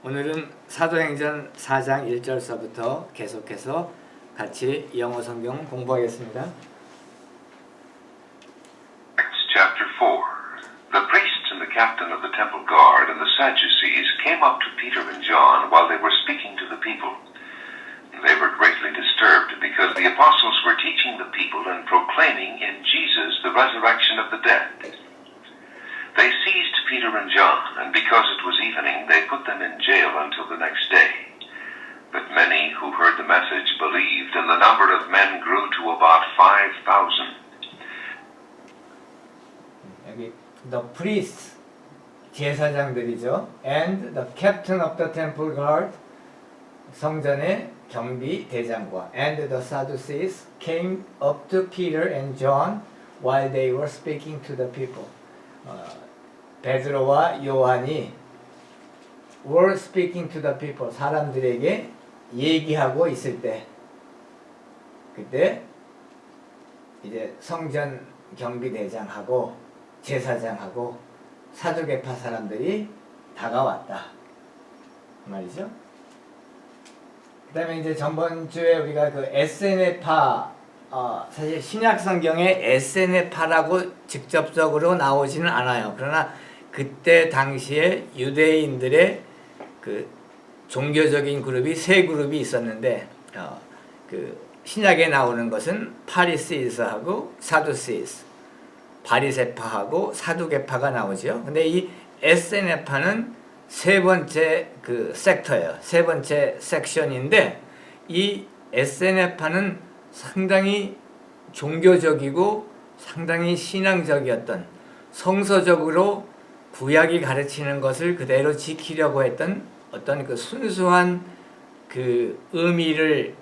오늘은 사도행전 4장 1절서부터 계속해서 같이 영어 성경 공부하겠습니다. Acts chapter 4. The priests and the captain of the temple guard and the Sadducees came up to Peter and John while they were speaking to the people. They were greatly disturbed because the apostles were teaching the people and proclaiming in Jesus the resurrection of the dead. They seized Peter and John, and because it was evening, they put them in jail until the next day. But many who heard the message believed, and the number of men grew to about 5,000. 여기 the priests 제사장들이죠. And the captain of the temple guard 성전의 경비 대장과 and the Sadducees came up to Peter and John while they were speaking to the people. 베드로와 요한이 were speaking to the people, 사람들에게 얘기하고 있을 때, 그때 이제 성전 경비대장하고 제사장하고 사두개파 사람들이 다가왔다 말이죠. 그 다음에 이제 전번 주에 우리가 그 에세네파, 사실 신약 성경에 에세네파라고 직접적으로 나오지는 않아요. 그러나 그때 당시에 유대인들의 그 종교적인 그룹이 세 그룹이 있었는데, 그 신약에 나오는 것은 파리시스하고 사두시스, 바리새파하고 사두개파가 나오죠. 근데 이 에세네파는 세 번째 그 섹터예요. 세 번째 섹션인데, 이 에세네파는 상당히 종교적이고 상당히 신앙적이었던, 성서적으로 구약이 가르치는 것을 그대로 지키려고 했던 어떤 그 순수한 그 의미를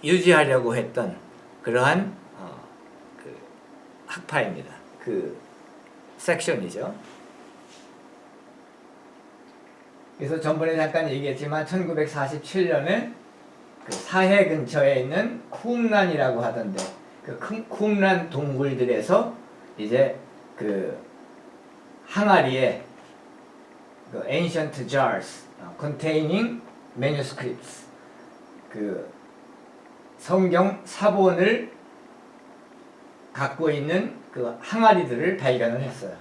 유지하려고 했던 그러한 그 학파입니다. 그 섹션이죠. 그래서 전번에 잠깐 얘기했지만 1947년에 그 사해 근처에 있는 쿰란이라고 하던데, 그 쿰란 동굴들에서 이제 그 항아리에 그 ancient jars containing manuscripts, 그 성경 사본을 갖고 있는 그 항아리들을 발견을 했어요.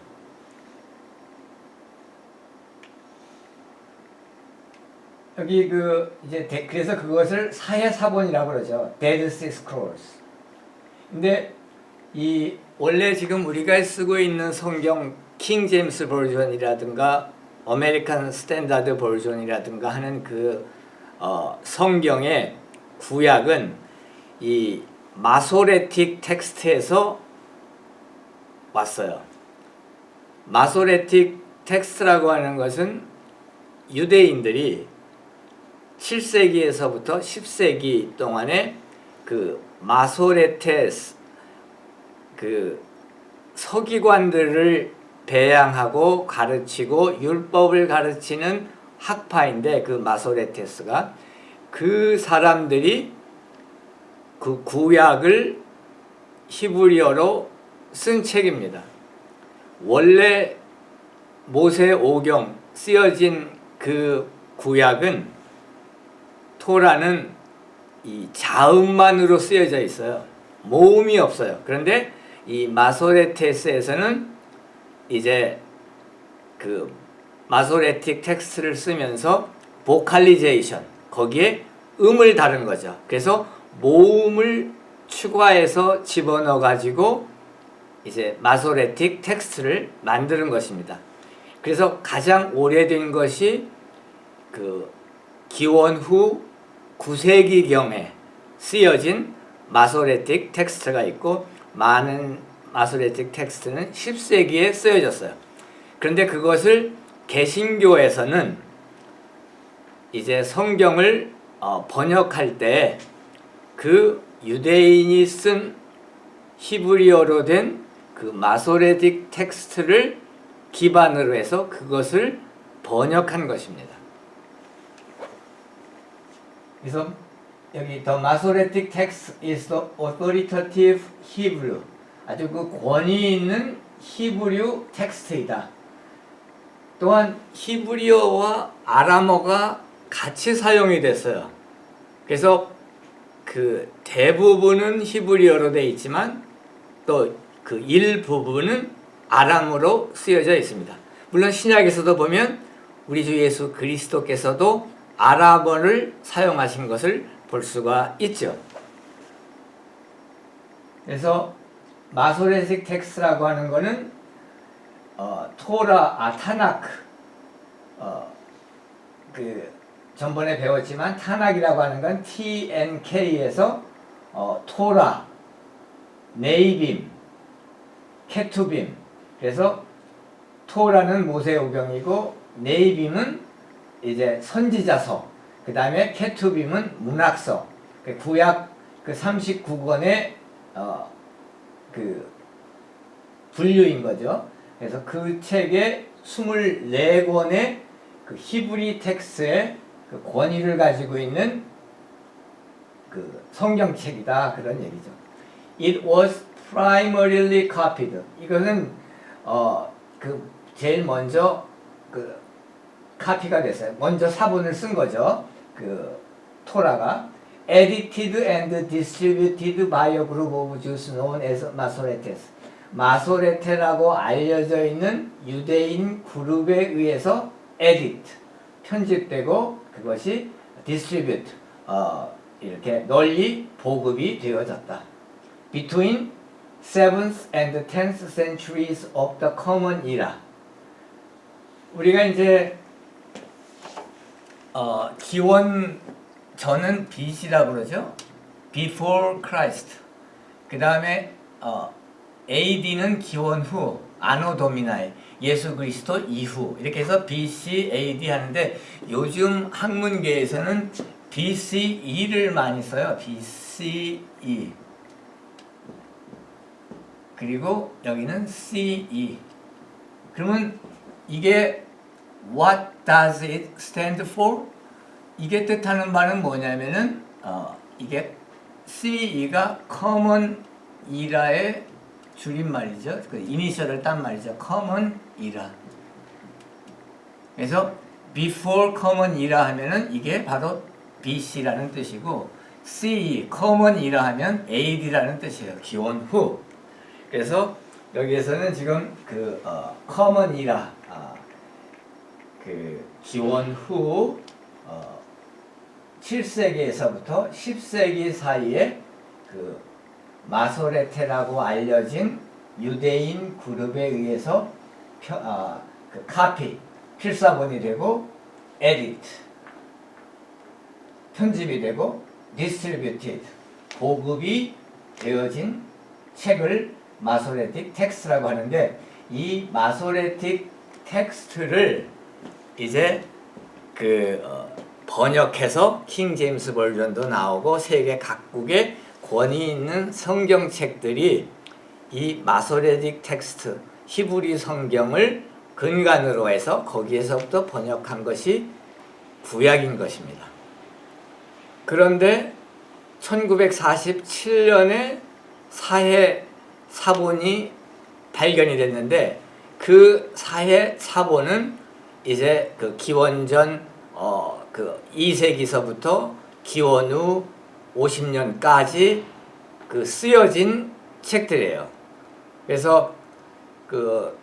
여기 그 이제 그래서 그것을 사해 사본이라고 그러죠. Dead Sea Scrolls. 근데 이 원래 지금 우리가 쓰고 있는 성경 킹 제임스 버전이라든가 아메리칸 스탠다드 버전이라든가 하는 그 성경의 구약은 이 마소레틱 텍스트에서 왔어요. 마소레틱 텍스트라고 하는 것은 유대인들이 7세기에서부터 10세기 동안에 그 마소레테스, 그 서기관들을 배양하고 가르치고 율법을 가르치는 학파인데, 그 마소레테스가 그 사람들이 그 구약을 히브리어로 쓴 책입니다. 원래 모세 오경 쓰여진 그 구약은, 토라는 이 자음만으로 쓰여져 있어요. 모음이 없어요. 그런데 이 마소레테스에서는 이제 그 마소레틱 텍스트를 쓰면서 보컬리제이션, 거기에 음을 다룬 거죠. 그래서 모음을 추가해서 집어넣어 가지고 이제 마소레틱 텍스트를 만드는 것입니다. 그래서 가장 오래된 것이 그 기원 후 9세기경에 쓰여진 마소레틱 텍스트가 있고, 많은 마소레틱 텍스트는 10세기에 쓰여졌어요. 그런데 그것을 개신교에서는 이제 성경을 번역할 때 그 유대인이 쓴 히브리어로 된 그 마소레틱 텍스트를 기반으로 해서 그것을 번역한 것입니다. 그래서 여기 the Masoretic text is the authoritative Hebrew, 아주 그 권위 있는 히브리 텍스트이다. 또한 히브리어와 아람어가 같이 사용이 됐어요. 그래서 그 대부분은 히브리어로 되어 있지만 또 그 일부분은 아람어로 쓰여져 있습니다. 물론 신약에서도 보면 우리 주 예수 그리스도께서도 아람어를 사용하신 것을 볼 수가 있죠. 그래서 마소레틱 텍스트라고 하는 거는 타나크, 그 전번에 배웠지만 타낙이라고 하는 건 TNK에서 토라, 네이빔, 케투빔. 그래서 토라는 모세오경이고 네이빔은 이제 선지자서, 그 다음에 케투빔은 문학서. 그 구약 그 39권의 그 분류인 거죠. 그래서 그 책의 24권의 그 히브리 텍스트의 그 권위를 가지고 있는 그 성경책이다, 그런 얘기죠. It was primarily copied. 이거는 그 제일 먼저 그 카피가 됐어요. 먼저 사본을 쓴 거죠. 그 토라가 edited and distributed by a group of Jews known as Masoretes. 마소레테라고 알려져 있는 유대인 그룹에 의해서 edit, 편집되고 그것이 distribute, 이렇게 널리 보급이 되어졌다. Between 7th and 10th centuries of the Common Era. 우리가 이제 기원 전은 BC라고 그러죠. Before Christ. 그 다음에 AD는 기원 후, 아노 도미나이, 예수 그리스도 이후, 이렇게 해서 BC, AD 하는데 요즘 학문계에서는 BCE를 많이 써요. BCE. 그리고 여기는 CE. 그러면 이게 What does it stand for? 이게 뜻하는 바는 뭐냐면은 이게 CE가 Common Era의 줄임말이죠. 그 이니셜을 딴 말이죠. Common Era. 그래서 Before Common Era 하면은 이게 바로 BC라는 뜻이고, CE Common Era 하면 AD라는 뜻이에요. 기원 후. 그래서 여기에서는 지금 그 Common Era, 그 기원 후 7세기에서부터 10세기 사이에 그 마소레테라고 알려진 유대인 그룹에 의해서 그 카피, 필사본이 되고, 에디트, 편집이 되고, 디스트리뷰티드, 보급이 되어진 책을 마소레틱 텍스트라고 하는데, 이 마소레틱 텍스트를 이제 그 번역해서 킹 제임스 버전도 나오고 세계 각국의 권위 있는 성경책들이 이 마소레틱 텍스트, 히브리 성경을 근간으로 해서 거기에서부터 번역한 것이 구약인 것입니다. 그런데 1947년에 사해 사본이 발견이 됐는데, 그 사해 사본은 이제 그 기원전 그 2세기서부터 기원 후 50년까지 그 쓰여진 책들이에요. 그래서 그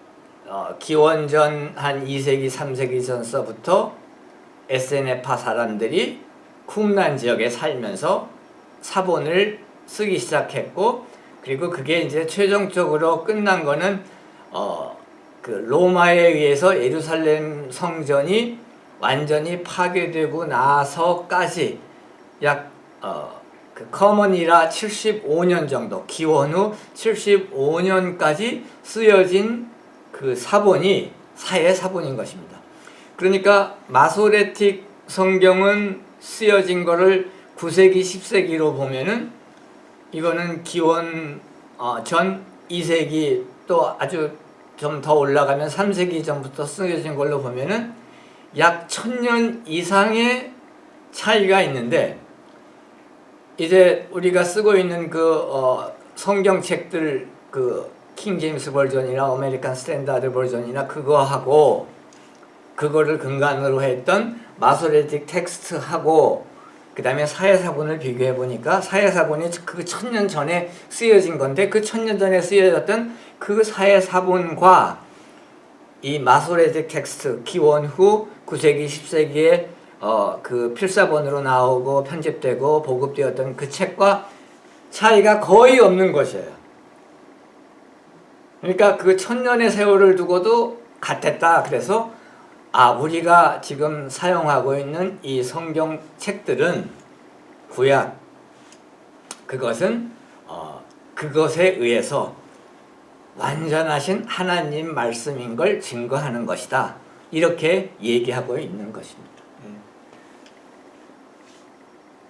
기원전 한 2세기 3세기 전서부터 에세네파 사람들이 쿰란 지역에 살면서 사본을 쓰기 시작했고, 그리고 그게 이제 최종적으로 끝난 거는 그 로마에 의해서 예루살렘 성전이 완전히 파괴되고 나서까지 약 그 커먼이라 75년 정도, 기원 후 75년까지 쓰여진 그 사본이 사해 사본인 것입니다. 그러니까 마소레틱 성경은 쓰여진 거를 9세기 10세기로 보면은 이거는 기원 전 2세기, 또 아주 좀 더 올라가면 3세기 전부터 쓰여진 걸로 보면은 약 1000년 이상의 차이가 있는데, 이제 우리가 쓰고 있는 그 성경책들, 그 킹 제임스 버전이나 아메리칸 스탠다드 버전이나 그거하고 그거를 근간으로 했던 마소레틱 텍스트하고 그 다음에 사회사본을 비교해 보니까 사회사본이 그 1000년 전에 쓰여진 건데 그 1000년 전에 쓰여졌던 그 사회사본과 이 마소레틱 텍스트 기원 후 9세기 10세기에 그 필사본으로 나오고 편집되고 보급되었던 그 책과 차이가 거의 없는 것이에요. 그러니까 그 1000년의 세월을 두고도 같았다. 그래서 우리가 지금 사용하고 있는 이 성경 책들은 구약 그것은 그것에 의해서 완전하신 하나님 말씀인 걸 증거하는 것이다. 이렇게 얘기하고 있는 것입니다.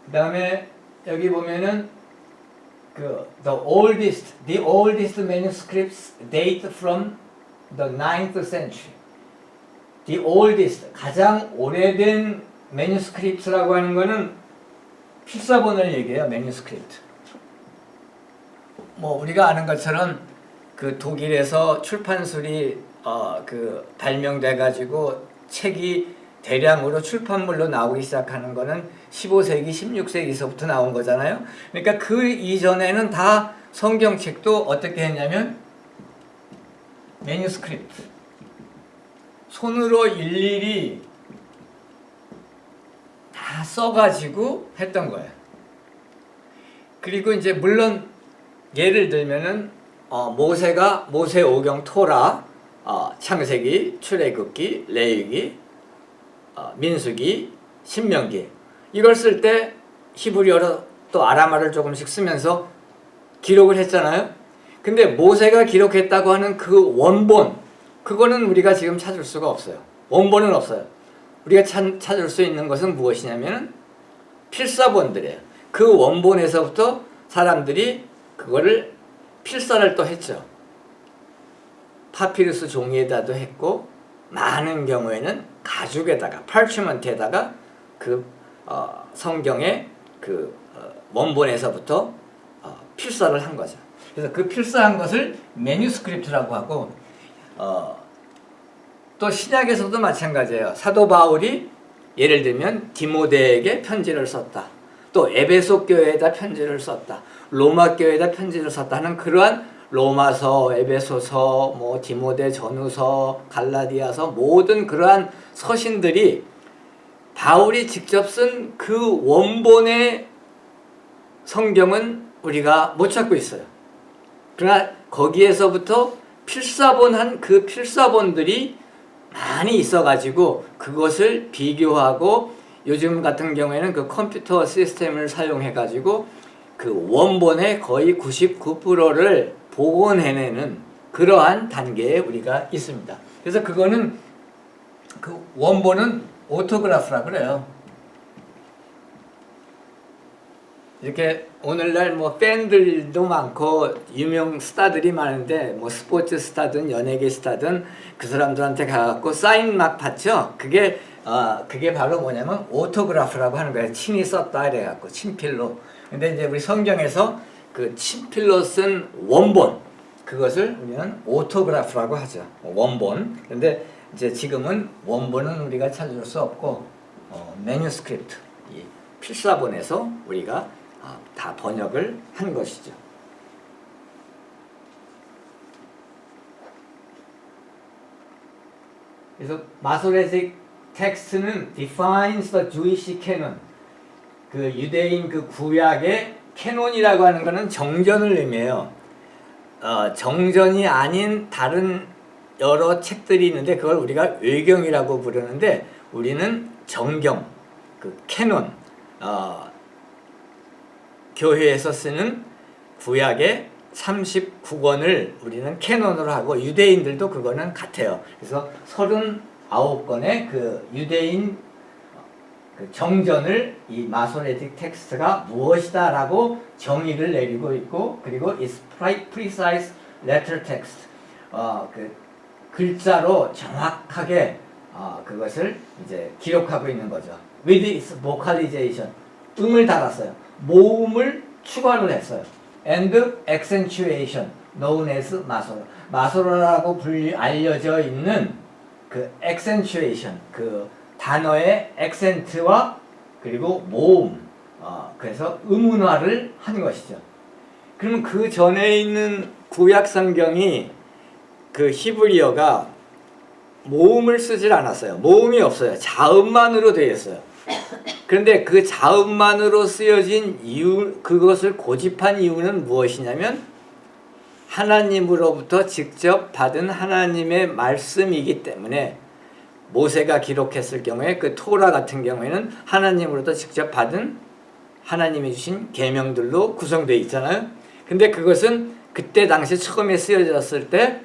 그 다음에 여기 보면은 the oldest manuscripts date from the 9th century. The oldest, 가장 오래된 manuscripts라고 하는 거는 필사본을 얘기해요. manuscript. 뭐 우리가 아는 것처럼 그 독일에서 출판술이 발명돼 가지고 책이 대량으로 출판물로 나오기 시작하는 거는 15세기, 16세기서부터 나온 거잖아요. 그러니까 그 이전에는 다 성경책도 어떻게 했냐면 manuscript. 손으로 일일이 다 써가지고 했던 거예요. 그리고 이제 물론 예를 들면은 모세오경 토라, 창세기, 출애굽기, 레위기, 민수기, 신명기 이걸 쓸 때 히브리어로 또 아람어를 조금씩 쓰면서 기록을 했잖아요. 근데 모세가 기록했다고 하는 그 원본 그거는 우리가 지금 찾을 수가 없어요. 원본은 없어요. 우리가 찾을 수 있는 것은 무엇이냐면 필사본들이에요. 그 원본에서부터 사람들이 그거를 필사를 또 했죠. 파피루스 종이에다도 했고 많은 경우에는 가죽에다가 parchment에다가 그 성경의 그 원본에서부터 필사를 한 거죠. 그래서 그 필사한 것을 매뉴스크립트라고 하고 또 신약에서도 마찬가지예요. 사도 바울이 예를 들면 디모데에게 편지를 썼다. 또 에베소 교회에다 편지를 썼다. 로마 교회에다 편지를 썼다 하는 그러한 로마서, 에베소서, 뭐 디모데 전후서, 갈라디아서 모든 그러한 서신들이 바울이 직접 쓴 그 원본의 성경은 우리가 못 찾고 있어요. 그러나 거기에서부터 필사본한 그 필사본들이 많이 있어가지고 그것을 비교하고 요즘 같은 경우에는 그 컴퓨터 시스템을 사용해가지고 그 원본의 거의 99%를 복원해내는 그러한 단계에 우리가 있습니다. 그래서 그거는 그 원본은 오토그라프라 그래요. 이렇게 오늘날 뭐 팬들도 많고 유명 스타들이 많은데 뭐 스포츠 스타든 연예계 스타든 그 사람들한테 가갖고 사인 막 받죠. 그게 바로 뭐냐면 오토그라프라고 하는 거예요. 친히 썼다 이래갖고 친필로. 근데 이제 우리 성경에서 그 친필로 쓴 원본 그것을 우리는 오토그라프라고 하죠. 원본. 근데 이제 지금은 원본은 우리가 찾을 수 없고 매뉴스크립트 이 필사본에서 우리가 다 번역을 한 것이죠. 그래서 마소레틱 텍스트는 defines the Jewish canon. 그 유대인 그 구약의 캐논이라고 하는 것은 정전을 의미해요. 정전이 아닌 다른 여러 책들이 있는데 그걸 우리가 외경이라고 부르는데 우리는 정경, 그 캐논, 교회에서 쓰는 구약의 39권을 우리는 캐논으로 하고 유대인들도 그거는 같아요. 그래서 39권의 그 유대인 그 정전을 이 마소레틱 텍스트가 무엇이다 라고 정의를 내리고 있고 그리고 its precise letter text 그 글자로 정확하게 그것을 이제 기록하고 있는 거죠. with its vocalization 음을 달았어요. 모음을 추가를 했어요. and accentuation known as 마소로. 마소로라고 알려져 있는 그 accentuation, 그 단어의 액센트와 그리고 모음, 그래서 음운화를 한 것이죠. 그러면 그 전에 있는 구약 성경이 그 히브리어가 모음을 쓰질 않았어요. 모음이 없어요. 자음만으로 되어 있어요. 그런데 그 자음만으로 쓰여진 이유, 그것을 고집한 이유는 무엇이냐면 하나님으로부터 직접 받은 하나님의 말씀이기 때문에 모세가 기록했을 경우에 그 토라 같은 경우에는 하나님으로부터 직접 받은 하나님이 주신 계명들로 구성되어 있잖아요. 근데 그것은 그때 당시 처음에 쓰여졌을 때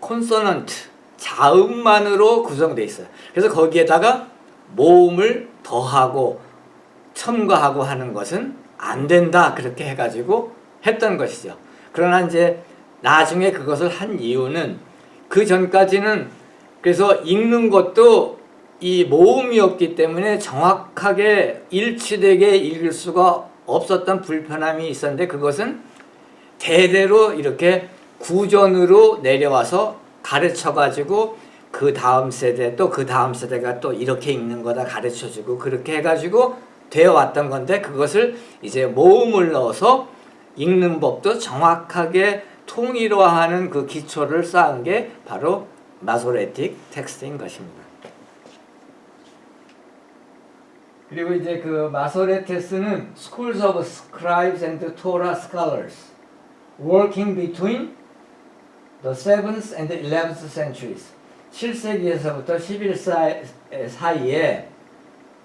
콘소넌트, 자음만으로 구성되어 있어요. 그래서 거기에다가 모음을 더하고 첨가하고 하는 것은 안 된다, 그렇게 해가지고 했던 것이죠. 그러나 이제 나중에 그것을 한 이유는 그 전까지는 그래서 읽는 것도 이 모음이었기 때문에 정확하게 일치되게 읽을 수가 없었던 불편함이 있었는데 그것은 대대로 이렇게 구전으로 내려와서 가르쳐가지고 그 다음 세대 또 그 다음 세대가 또 이렇게 읽는 거다 가르쳐주고 그렇게 해가지고 되어 왔던 건데 그것을 이제 모음을 넣어서 읽는 법도 정확하게 통일화하는 그 기초를 쌓은 게 바로 마소레틱 텍스트인 것입니다. 그리고 이제 그 마소레테스는 Schools of Scribes and Torah Scholars working between the 7th and the 11th centuries 7세기에서부터 11세기 사이에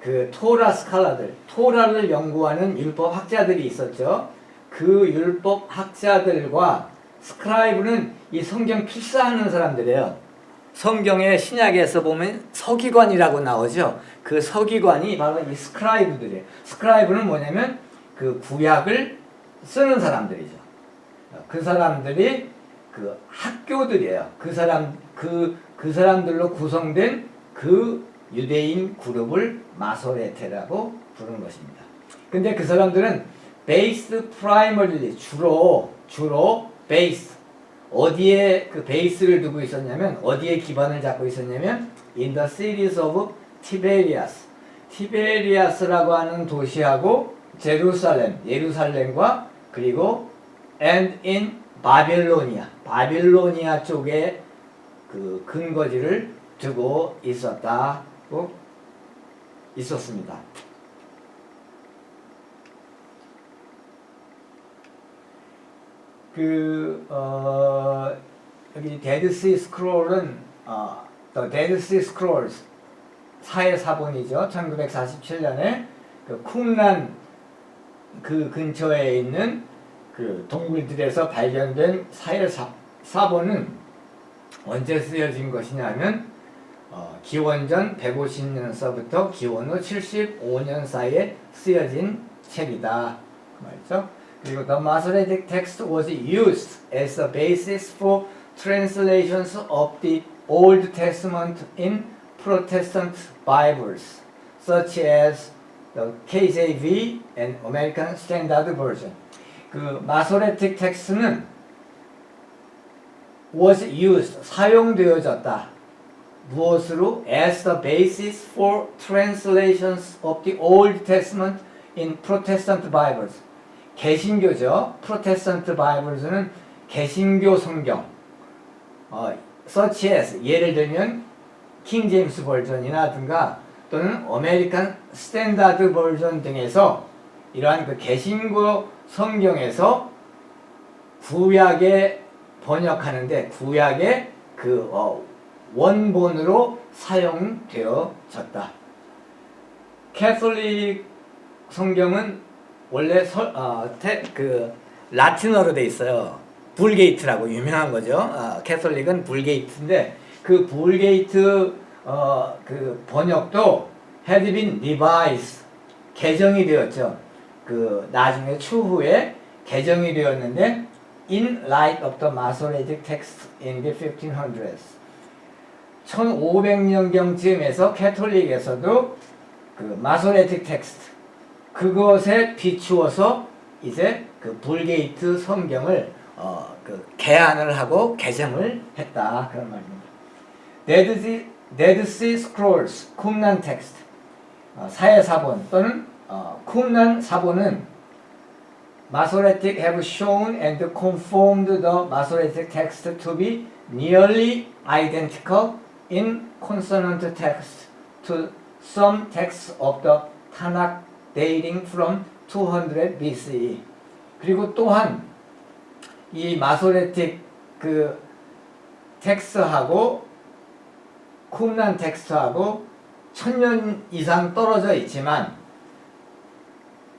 그 토라 스칼라들, 토라를 연구하는 율법 학자들이 있었죠. 그 율법 학자들과 스크라이브는 이 성경 필사하는 사람들이에요. 성경의 신약에서 보면 서기관이라고 나오죠. 그 서기관이 바로 이 스크라이브들이에요. 스크라이브는 뭐냐면 그 구약을 쓰는 사람들이죠. 그 사람들이 그 학교들이에요. 그 사람들로 구성된 그 유대인 그룹을 마소레테라고 부르는 것입니다. 근데 그 사람들은 based primarily 주로 base 어디에 그 베이스를 두고 있었냐면 어디에 기반을 잡고 있었냐면 in the cities of Tiberias 티베리아스라고 하는 도시하고 예루살렘과 그리고 and in 바빌로니아 쪽에 그 근거지를 두고 있었습니다. 여기 데드시 스크롤은 The Dead Sea Scrolls 사해 사본이죠. 1947년에 그 쿰란 그 근처에 있는 그 동굴들에서 발견된 사해 사본은 언제 쓰여진 것이냐면 기원전 150년서부터 기원 후 75년 사이에 쓰여진 책이다 그 말이죠. 그리고 the Masoretic text was used as a basis for translations of the Old Testament in Protestant Bibles, such as the KJV and American Standard Version. 그 마소레틱 텍스트는 was used, 사용되어졌다. 무엇으로? As the basis for translations of the Old Testament in Protestant Bibles. 개신교죠. 프로테스탄트 바이블스는 개신교 성경. such as 예를 들면 킹 제임스 버전이라든가 또는 아메리칸 스탠다드 버전 등에서 이러한 그 개신교 성경에서 구약에 번역하는데 구약의 그 원본으로 사용되어졌다. 캐톨릭 성경은 원래 그 라틴어로 돼 있어요. 불게이트라고 유명한 거죠. 캐톨릭은 불게이트인데 그 불게이트 그 번역도 had been revised 개정이 되었죠. 그 나중에 추후에 개정이 되었는데 in light of the Masoretic text in the 1500s 1500년경쯤에서 캐톨릭에서도 그 마소레틱 텍스트 그것에 비추어서 이제 그 불게이트 성경을 그 개안을 하고 개정을 했다 그런 말입니다. Dead Sea Scrolls, 쿰란 텍스트, 사해사본 또는 쿰란 사본은 Masoretic have shown and conformed the Masoretic text to be nearly identical in consonant text to some texts of the Tanakh dating from 200 BCE. 그리고 또한 이 마소레틱 그 텍스트하고 쿰란 텍스트하고 1000년 이상 떨어져 있지만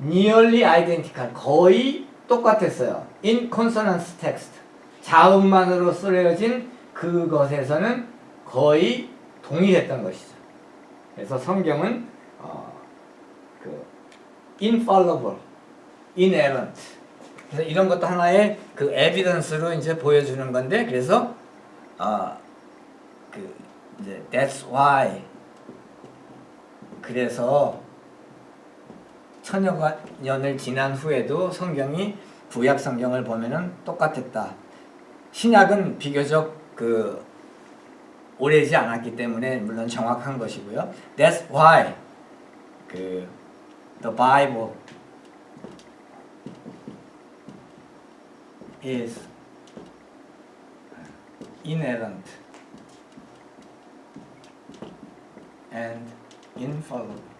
nearly identical, 거의 똑같았어요. in consonant text, 자음만으로 쓰여진 그것에서는 거의 동일했던 것이죠. 그래서 성경은 그 infallible, inerrant. 그래서 이런 것도 하나의 그 에비던스로 이제 보여주는 건데, 그래서 그 이제 that's why, 그래서 천여 년을 지난 후에도 성경이 구약 성경을 보면은 똑같았다. 신약은 비교적 그 오래지 않았기 때문에 물론 정확한 것이고요. That's why 그 the Bible is inerrant and infallible.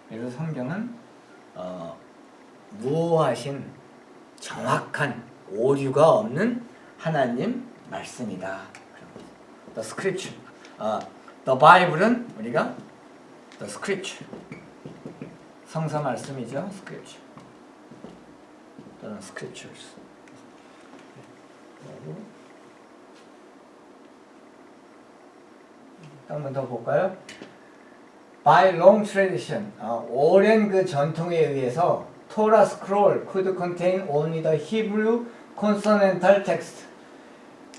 그래서 성경은 무오하신 정확한 오류가 없는 하나님 말씀이다. The Scripture. The Bible은 우리가 The Scripture. 성서 말씀이죠. Scripture. 또는 Scriptures. 한 번 더 볼까요? By long tradition, 오랜 그 전통에 의해서 Torah scroll could contain only the Hebrew consonantal text.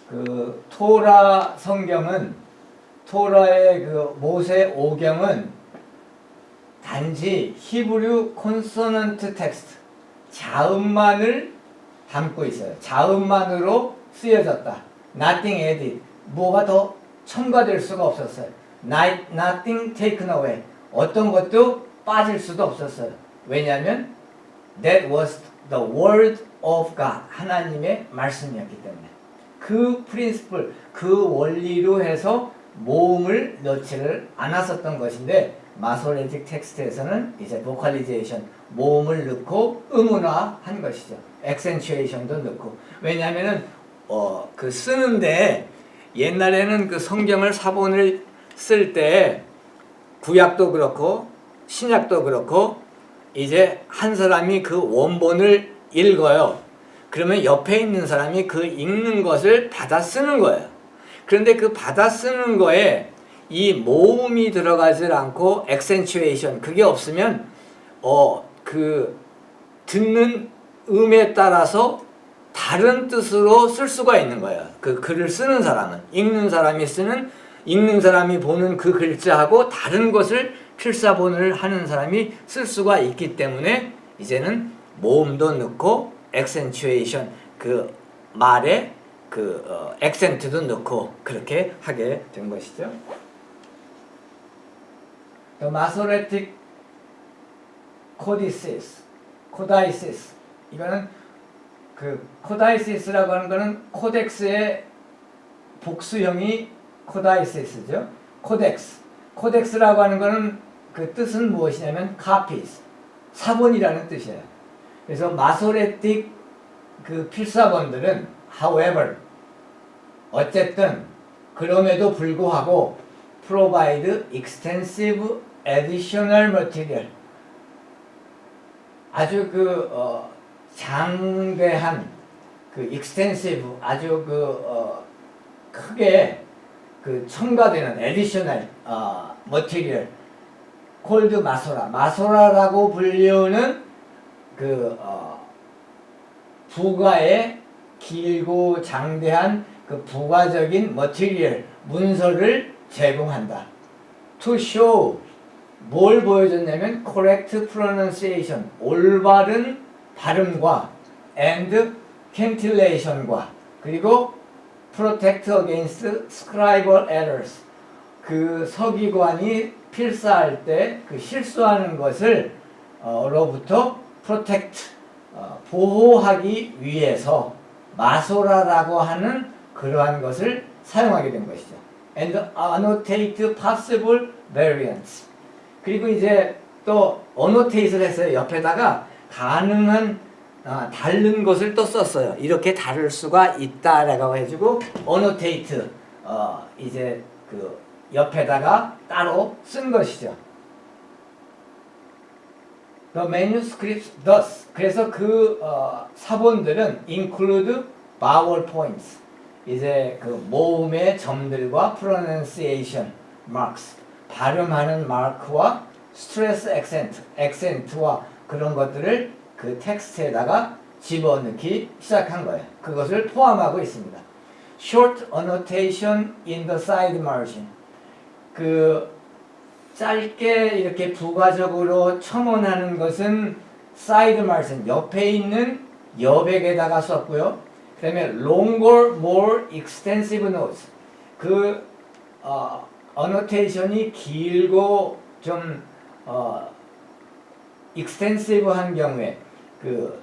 그 토라 성경은, 토라의 그 모세 오경은 단지 히브리 콘소넌트 텍스트, 자음만을 담고 있어요. 자음만으로 쓰여졌다. Nothing added. 뭐가 더 첨가될 수가 없었어요. Nothing taken away. 어떤 것도 빠질 수도 없었어요. 왜냐하면 that was the word of God. 하나님의 말씀이었기 때문에. 그 프린시플, 그 원리로 해서 모음을 넣지를 않았었던 것인데, 마소레틱 텍스트에서는 이제 보컬리제이션, 모음을 넣고 음운화한 것이죠. 액센츄에이션도 넣고. 왜냐하면은 그 쓰는데 옛날에는 그 성경을 사본을 쓸 때 구약도 그렇고 신약도 그렇고 이제 한 사람이 그 원본을 읽어요. 그러면 옆에 있는 사람이 그 읽는 것을 받아 쓰는 거예요. 그런데 그 받아 쓰는 거에 이 모음이 들어가지 않고 액센츄에이션, 그게 없으면 그 듣는 음에 따라서 다른 뜻으로 쓸 수가 있는 거예요. 그 글을 쓰는 사람은, 읽는 사람이 보는 그 글자하고 다른 것을 필사본을 하는 사람이 쓸 수가 있기 때문에 이제는 모음도 넣고 액센츄에이션, 그 말에 그 액센트도 넣고 그렇게 하게 된 것이죠. The Masoretic Codices, 이거는 그 코다이시스라고 하는 거는 코덱스의 복수형이 코다이시스죠. 코덱스라고 하는 거는 그 뜻은 무엇이냐면 copies, 사본이라는 뜻이에요. 그래서 마소레틱 그 필사본들은 however, 어쨌든 그럼에도 불구하고 provide extensive additional material, 아주 그 장대한 그 extensive, 아주 그 크게 그 첨가되는 additional material called 마소라라고 불리우는 그 부가의 길고 장대한 그 부가적인 material, 문서를 제공한다. To show, 뭘 보여줬냐면 correct pronunciation, 올바른 발음과 and cantillation과 그리고 protect against scribal errors 그 서기관이 필사할 때 그 실수하는 것을 로부터 protect 보호하기 위해서 마소라라고 하는 그러한 것을 사용하게 된 것이죠. And annotate possible variants. 그리고 이제 또 annotate를 했어요. 옆에다가 가능한 다른 것을 또 썼어요. 이렇게 다를 수가 있다라고 해주고 annotate 이제 그 옆에다가 따로 쓴 것이죠. The manuscripts thus 그래서 그 사본들은 include vowel points 이제 그 모음의 점들과 pronunciation marks 발음하는 마크와 stress accent 액센트와 그런 것들을 그 텍스트에다가 집어넣기 시작한 거예요. 그것을 포함하고 있습니다. Short annotation in the side margin 그 짧게 이렇게 부가적으로 첨언하는 것은 사이드 말씀 옆에 있는 여백에다가 썼고요. 그 다음에 longer, more extensive notes 그 annotation이 길고 좀 extensive한 경우에 그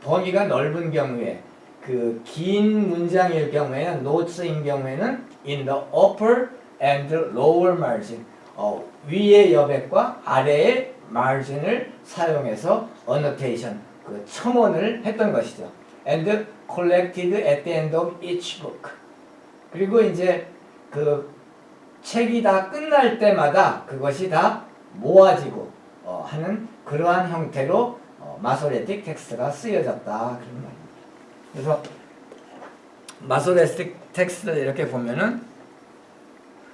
범위가 넓은 경우에 그 긴 문장일 경우에는 notes인 경우에는 in the upper and lower margin 위의 여백과 아래의 margin을 사용해서 annotation 그 첨언을 했던 것이죠. And collected at the end of each book. 그리고 이제 그 책이 다 끝날 때마다 그것이 다 모아지고 하는 그러한 형태로 마소레틱 텍스트가 쓰여졌다 그런 말입니다. 그래서 마소레틱 텍스트를 이렇게 보면은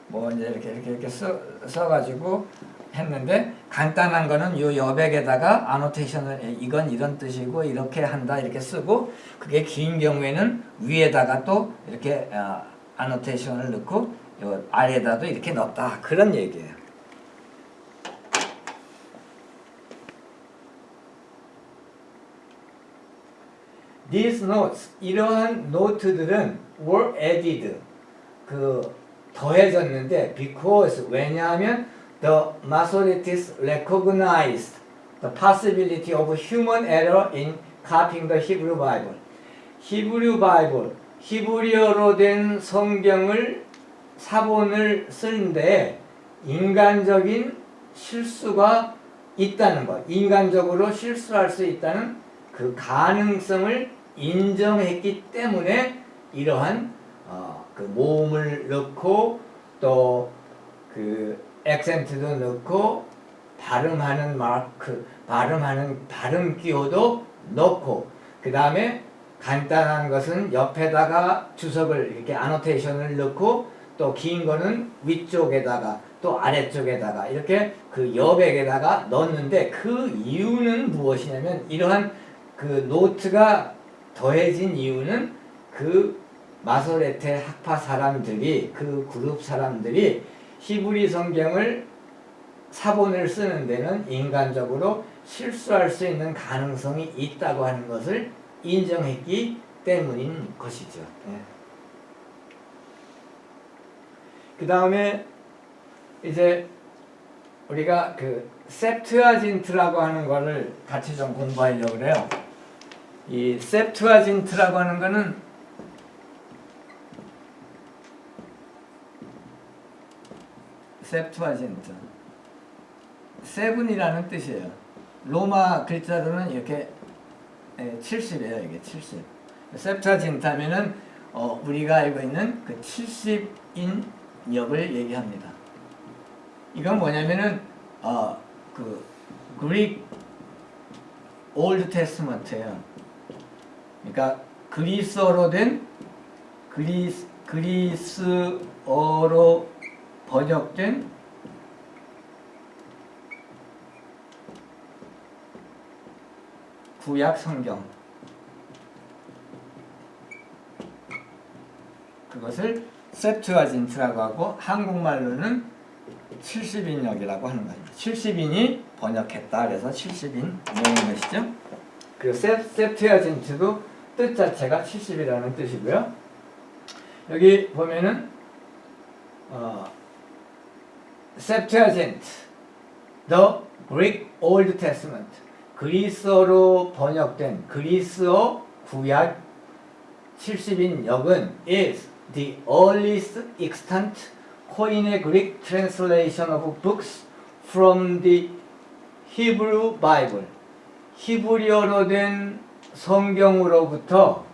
뭐 이제 이렇게 써가지고 했는데 간단한 거는 요 여백에다가 아노테이션을 이건 이런 뜻이고 이렇게 한다 이렇게 쓰고 그게 긴 경우에는 위에다가 또 이렇게 아노테이션을 넣고 요 아래에다도 이렇게 넣었다 그런 얘기예요. These notes 이러한 노트들은 were added 그 더해졌는데 because 왜냐하면 the Masoretes recognized the possibility of human error in copying the Hebrew Bible. 히브리 바이블, 히브리어로 된 성경을 사본을 쓰는데 인간적인 실수가 있다는 것, 인간적으로 실수할 수 있다는 그 가능성을 인정했기 때문에 이러한 그 모음을 넣고 또 그 액센트도 넣고 발음하는 마크, 발음하는 발음 기호도 넣고 그 다음에 간단한 것은 옆에다가 주석을 이렇게 아노테이션을 넣고 또 긴 거는 위쪽에다가 또 아래쪽에다가 이렇게 그 여백에다가 넣었는데 그 이유는 무엇이냐면 이러한 그 노트가 더해진 이유는 그 마소레테 학파 사람들이 그 그룹 사람들이 히브리 성경을 사본을 쓰는 데는 인간적으로 실수할 수 있는 가능성이 있다고 하는 것을 인정했기 때문인 것이죠. 네. 그 다음에 이제 우리가 그 셉트아진트라고 하는 거를 같이 좀 공부하려고 그래요. 이 셉트아진트라고 하는 거는 셉트아진트 세븐이라는 뜻이에요. 로마 글자로는 이렇게 70이에요. 이게 70. 셉트아진트 하면은 우리가 알고 있는 그 70인역을 얘기합니다. 이건 뭐냐면은 그 그릭 올드 테스먼트예요. 그러니까 그리스어로 된 그리스어로 번역된 구약 성경 그것을 셉트아진트라고 하고 한국말로는 70인역이라고 하는 겁니다. 70인이 번역했다. 그래서 70인 모인 것이죠. 그리고 셉트아진트도 뜻 자체가 70이라는 뜻이고요. 여기 보면은 Septuagint, the Greek Old Testament, 그리스어로 번역된 그리스어 구약 70인 역은 is the earliest extant Koine Greek translation of books from the Hebrew Bible. 히브리어로 된 성경으로부터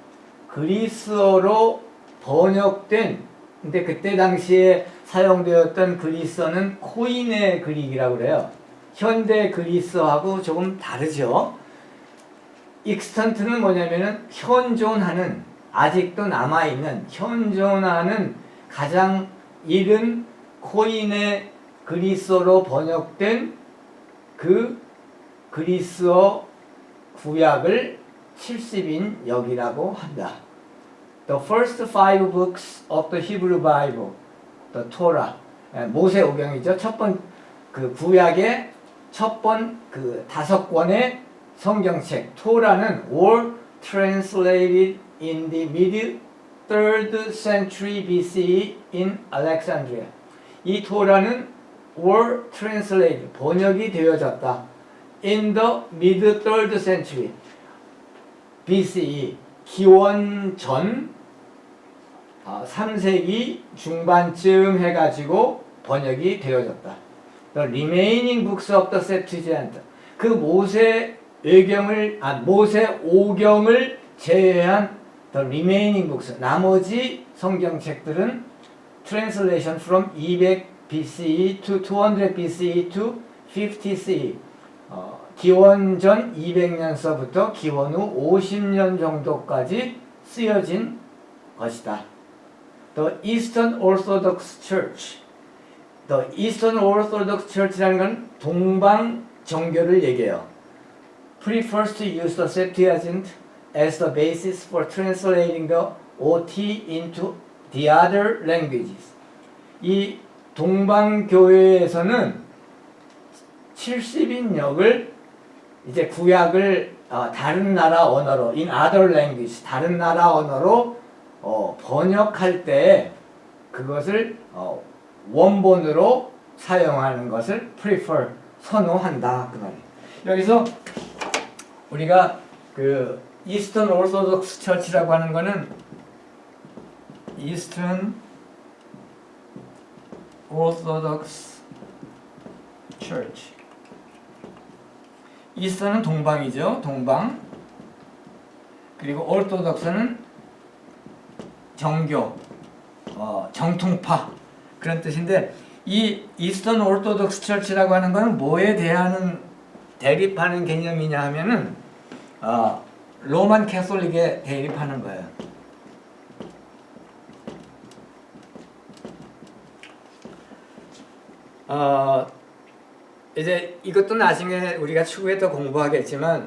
그리스어로 번역된, 근데 그때 당시에 사용되었던 그리스어는 코인의 그릭이라고 그래요. 현대 그리스어하고 조금 다르죠. 익스턴트는 뭐냐면은 현존하는, 아직도 남아있는, 현존하는 가장 이른 코인의 그리스어로 번역된 그 그리스어 구약을 70인 역이라고 한다. The first five books of the Hebrew Bible, the Torah, 모세오경이죠. 그 구약의 그 5권의 성경책 토라는 were translated in the mid-3rd century BCE in Alexandria. 이 토라는 were translated, 번역이 되어졌다. in the mid-3rd century BCE, 기원 전 3세기 중반쯤 해가지고 번역이 되어졌다. The remaining books of the Septuagint, 그 모세오경을 제외한 the remaining books, 나머지 성경책들은 translation from 200 BCE to 200 BCE to 50 CE, 기원전 200년서부터 기원 후 50년 정도까지 쓰여진 것이다. The Eastern Orthodox Church, The Eastern Orthodox Church라는 건 동방 정교를 얘기해요. Prefers to use the Septuagint as the basis for translating the OT into the other languages. 이 동방교회에서는 70인 역을 이제 구약을 다른 나라 언어로 in other language, 다른 나라 언어로 번역할 때 그것을 원본으로 사용하는 것을 prefer, 선호한다 그 말이에요. 여기서 우리가 그 Eastern Orthodox Church라고 하는 거는 Eastern Orthodox Church, 이스터는 동방이죠. 동방. 그리고 orthodox는 정교, 정통파 그런 뜻인데, 이 Eastern Orthodox Church라고 하는 것은 뭐에 대립하는 개념이냐 하면은 로만 캐톨릭에 대립하는 거예요. 이제 이것도 나중에 우리가 추후에 더 공부하겠지만